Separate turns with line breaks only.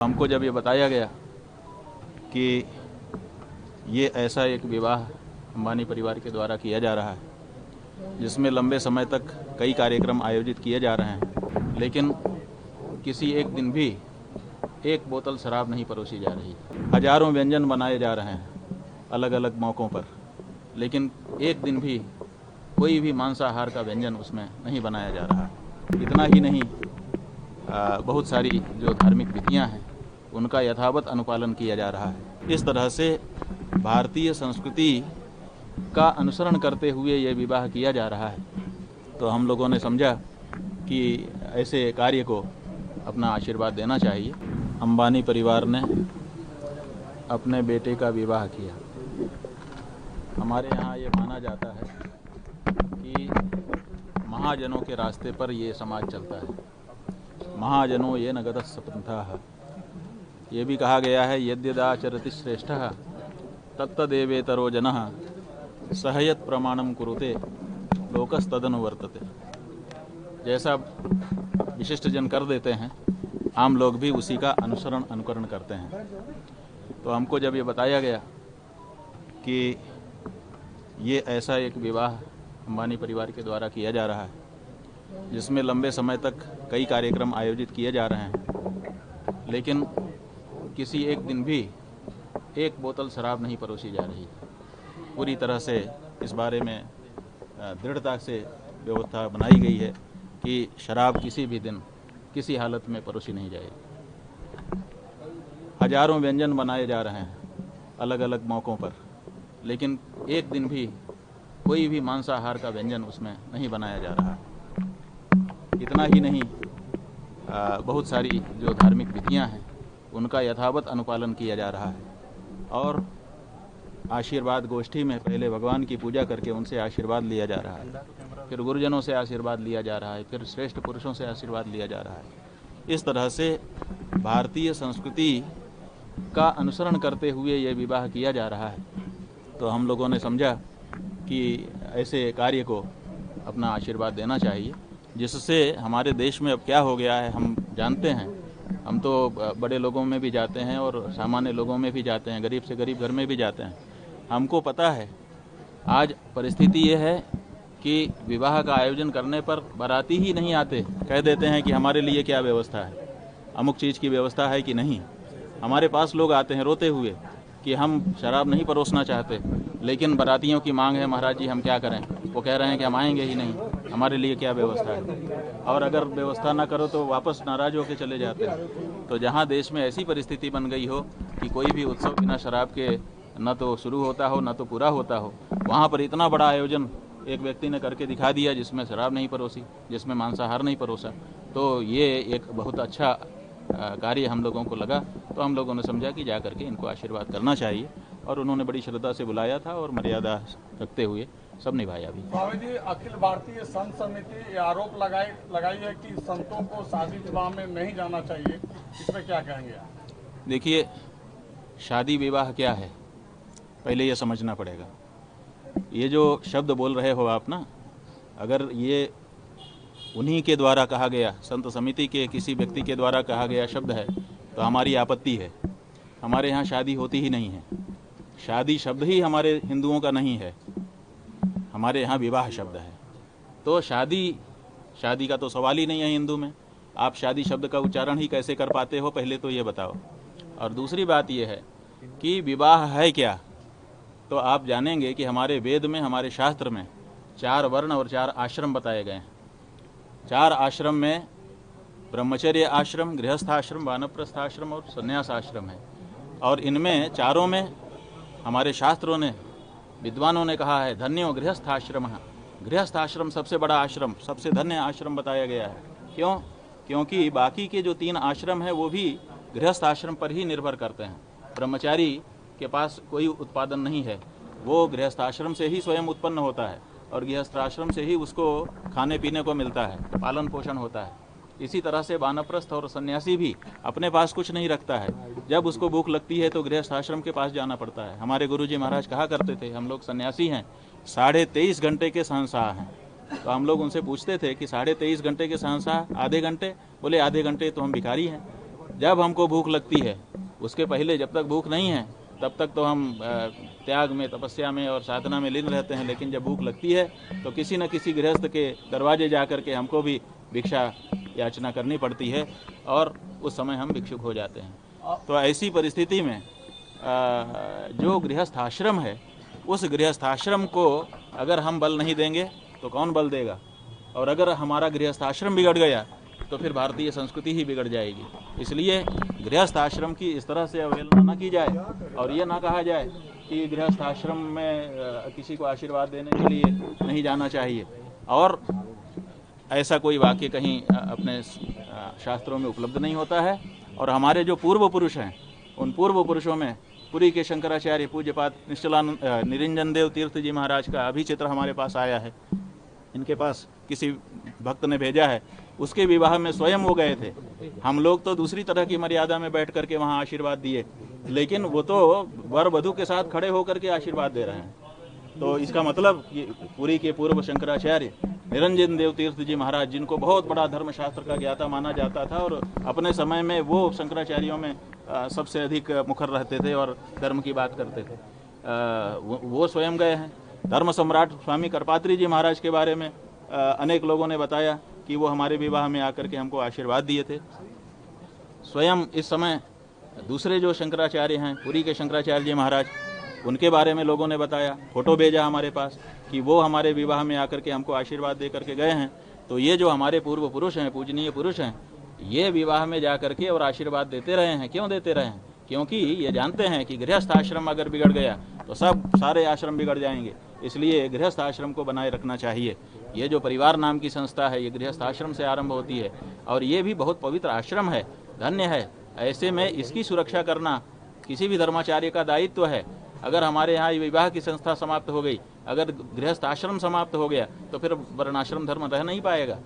हमको जब ये बताया गया कि ये ऐसा एक विवाह अंबानी परिवार के द्वारा किया जा रहा है जिसमें लंबे समय तक कई कार्यक्रम आयोजित किए जा रहे हैं, लेकिन किसी एक दिन भी एक बोतल शराब नहीं परोसी जा रही। हजारों व्यंजन बनाए जा रहे हैं अलग अलग मौक़ों पर, लेकिन एक दिन भी कोई भी मांसाहार का व्यंजन उसमें नहीं बनाया जा रहा। इतना ही नहीं, बहुत सारी जो धार्मिक विधियां हैं उनका यथावत अनुपालन किया जा रहा है। इस तरह से भारतीय संस्कृति का अनुसरण करते हुए ये विवाह किया जा रहा है। तो हम लोगों ने समझा कि ऐसे कार्य को अपना आशीर्वाद देना चाहिए। अंबानी परिवार ने अपने बेटे का विवाह किया। हमारे यहाँ ये माना जाता है कि महाजनों के रास्ते पर ये समाज चलता है। महाजनों ये न गतः सपंथाः। ये भी कहा गया है यद्यदाचरति श्रेष्ठः तत्तदेवेतरो जनः सहयत प्रमाणम कुरुते लोकस्तदनुवर्तते। जैसा विशिष्ट जन कर देते हैं, आम लोग भी उसी का अनुकरण करते हैं। तो हमको जब ये बताया गया कि ये ऐसा एक विवाह अंबानी परिवार के द्वारा किया जा रहा है जिसमें लंबे समय तक कई कार्यक्रम आयोजित किए जा रहे हैं, लेकिन किसी एक दिन भी एक बोतल शराब नहीं परोसी जा रही। पूरी तरह से इस बारे में दृढ़ता से व्यवस्था बनाई गई है कि शराब किसी भी दिन किसी हालत में परोसी नहीं जाएगी। हजारों व्यंजन बनाए जा रहे हैं अलग अलग मौक़ों पर, लेकिन एक दिन भी कोई भी मांसाहार का व्यंजन उसमें नहीं बनाया जा रहा। इतना ही नहीं, बहुत सारी जो धार्मिक विधियां हैं उनका यथावत अनुपालन किया जा रहा है। और आशीर्वाद गोष्ठी में पहले भगवान की पूजा करके उनसे आशीर्वाद लिया जा रहा है, फिर गुरुजनों से आशीर्वाद लिया जा रहा है, फिर श्रेष्ठ पुरुषों से आशीर्वाद लिया जा रहा है। इस तरह से भारतीय संस्कृति का अनुसरण करते हुए ये विवाह किया जा रहा है। तो हम लोगों ने समझा कि ऐसे कार्य को अपना आशीर्वाद देना चाहिए, जिससे हमारे देश में अब क्या हो गया है हम जानते हैं। हम तो बड़े लोगों में भी जाते हैं और सामान्य लोगों में भी जाते हैं, गरीब से गरीब घर में भी जाते हैं। हमको पता है आज परिस्थिति ये है कि विवाह का आयोजन करने पर बाराती ही नहीं आते, कह देते हैं कि हमारे लिए क्या व्यवस्था है, अमुक चीज़ की व्यवस्था है कि नहीं। हमारे पास लोग आते हैं रोते हुए कि हम शराब नहीं परोसना चाहते, लेकिन बारातियों की मांग है, महाराज जी हम क्या करें। वो कह रहे हैं कि हम आएंगे ही नहीं, हमारे लिए क्या व्यवस्था है। और अगर व्यवस्था ना करो तो वापस नाराज होकर चले जाते हैं। तो जहाँ देश में ऐसी परिस्थिति बन गई हो कि कोई भी उत्सव बिना शराब के न तो शुरू होता हो न तो पूरा होता हो, वहाँ पर इतना बड़ा आयोजन एक व्यक्ति ने करके दिखा दिया जिसमें शराब नहीं परोसी, जिसमें मांसाहार नहीं परोसा। तो ये एक बहुत अच्छा कार्य हम लोगों को लगा। तो हम लोगों ने समझा कि जा करके इनको आशीर्वाद करना चाहिए, और उन्होंने बड़ी श्रद्धा से बुलाया था और मर्यादा रखते हुए सब निभाया भी।
स्वामी जी, अखिल भारतीय संत समिति आरोप लगाई है कि संतों को शादी विवाह में नहीं जाना चाहिए, इसमें क्या कहेंगे आप?
देखिए, शादी विवाह क्या है पहले ये समझना पड़ेगा। ये जो शब्द बोल रहे हो आप ना, अगर ये उन्हीं के द्वारा कहा गया, संत समिति के किसी व्यक्ति के द्वारा कहा गया शब्द है तो हमारी आपत्ति है। हमारे यहाँ शादी होती ही नहीं है। शादी शब्द ही हमारे हिंदुओं का नहीं है, हमारे यहाँ विवाह शब्द है। तो शादी का तो सवाल ही नहीं है हिंदू में। आप शादी शब्द का उच्चारण ही कैसे कर पाते हो, पहले तो ये बताओ। और दूसरी बात ये है कि विवाह है क्या, तो आप जानेंगे कि हमारे वेद में, हमारे शास्त्र में 4 वर्ण और 4 आश्रम बताए गए हैं। 4 आश्रम में ब्रह्मचर्य आश्रम, गृहस्थ आश्रम, वानप्रस्थ आश्रम और संन्यास आश्रम है। और इनमें चारों में हमारे शास्त्रों ने, विद्वानों ने कहा है धन्यो गृहस्थ आश्रम। गृहस्थ आश्रम सबसे बड़ा आश्रम, सबसे धन्य आश्रम बताया गया है। क्यों? क्योंकि बाकी के जो 3 आश्रम हैं वो भी गृहस्थ आश्रम पर ही निर्भर करते हैं। ब्रह्मचारी के पास कोई उत्पादन नहीं है, वो गृहस्थ आश्रम से ही स्वयं उत्पन्न होता है और गृहस्थ आश्रम से ही उसको खाने पीने को मिलता है, पालन पोषण होता है। इसी तरह से वानप्रस्थ और सन्यासी भी अपने पास कुछ नहीं रखता है, जब उसको भूख लगती है तो गृहस्थ आश्रम के पास जाना पड़ता है। हमारे गुरुजी महाराज कहा करते थे, हम लोग सन्यासी हैं, 23.5 घंटे के शहंशाह हैं। तो हम लोग उनसे पूछते थे कि 23.5 घंटे के शहंशाह, आधे घंटे? बोले आधे घंटे तो हम भिखारी हैं। जब हमको भूख लगती है, उसके पहले जब तक भूख नहीं है तब तक तो हम त्याग में, तपस्या में और साधना में लीन रहते हैं। लेकिन जब भूख लगती है तो किसी न किसी गृहस्थ के दरवाजे जा कर के हमको भी भिक्षा याचना करनी पड़ती है और उस समय हम भिक्षुक हो जाते हैं। तो ऐसी परिस्थिति में जो गृहस्थ आश्रम है, उस गृहस्थ आश्रम को अगर हम बल नहीं देंगे तो कौन बल देगा? और अगर हमारा गृहस्थ आश्रम बिगड़ गया तो फिर भारतीय संस्कृति ही बिगड़ जाएगी। इसलिए गृहस्थ आश्रम की इस तरह से अवहेलना न की जाए और ये ना कहा जाए कि गृहस्थ आश्रम में किसी को आशीर्वाद देने के लिए नहीं जाना चाहिए। और ऐसा कोई वाक्य कहीं अपने शास्त्रों में उपलब्ध नहीं होता है। और हमारे जो पूर्व पुरुष हैं, उन पूर्व पुरुषों में पुरी के शंकराचार्य पूज्यपाद निश्चलानंद निरंजन देव तीर्थ जी महाराज का अभी चित्र हमारे पास आया है। इनके पास किसी भक्त ने भेजा है, उसके विवाह में स्वयं वो गए थे। हम लोग तो दूसरी तरह की मर्यादा में बैठ करके वहाँ आशीर्वाद दिए, लेकिन वो तो वर वधू के साथ खड़े होकर के आशीर्वाद दे रहे हैं। तो इसका मतलब कि पुरी के पूर्व शंकराचार्य निरंजन देव तीर्थ जी महाराज, जिनको बहुत बड़ा धर्मशास्त्र का ज्ञाता माना जाता था और अपने समय में वो शंकराचार्यों में सबसे अधिक मुखर रहते थे और धर्म की बात करते थे, वो स्वयं गए हैं। धर्म सम्राट स्वामी करपात्री जी महाराज के बारे में अनेक लोगों ने बताया कि वो हमारे विवाह में आकर के हमको आशीर्वाद दिए थे। स्वयं इस समय दूसरे जो शंकराचार्य हैं, पुरी के शंकराचार्य जी महाराज, उनके बारे में लोगों ने बताया, फोटो भेजा हमारे पास कि वो हमारे विवाह में आकर के हमको आशीर्वाद दे करके गए हैं। तो ये जो हमारे पूर्व पुरुष हैं, पूजनीय पुरुष हैं, ये विवाह में जा करके और आशीर्वाद देते रहे हैं। क्यों देते रहे हैं? क्योंकि ये जानते हैं कि गृहस्थ आश्रम अगर बिगड़ गया तो सारे आश्रम बिगड़ जाएंगे। इसलिए गृहस्थ आश्रम को बनाए रखना चाहिए। ये जो परिवार नाम की संस्था है, ये गृहस्थ आश्रम से आरंभ होती है और ये भी बहुत पवित्र आश्रम है, धन्य है। ऐसे में इसकी सुरक्षा करना किसी भी धर्माचार्य का दायित्व है। अगर हमारे यहाँ विवाह की संस्था समाप्त हो गई, अगर गृहस्थ आश्रम समाप्त हो गया, तो फिर वर्णाश्रम धर्म रह नहीं पाएगा।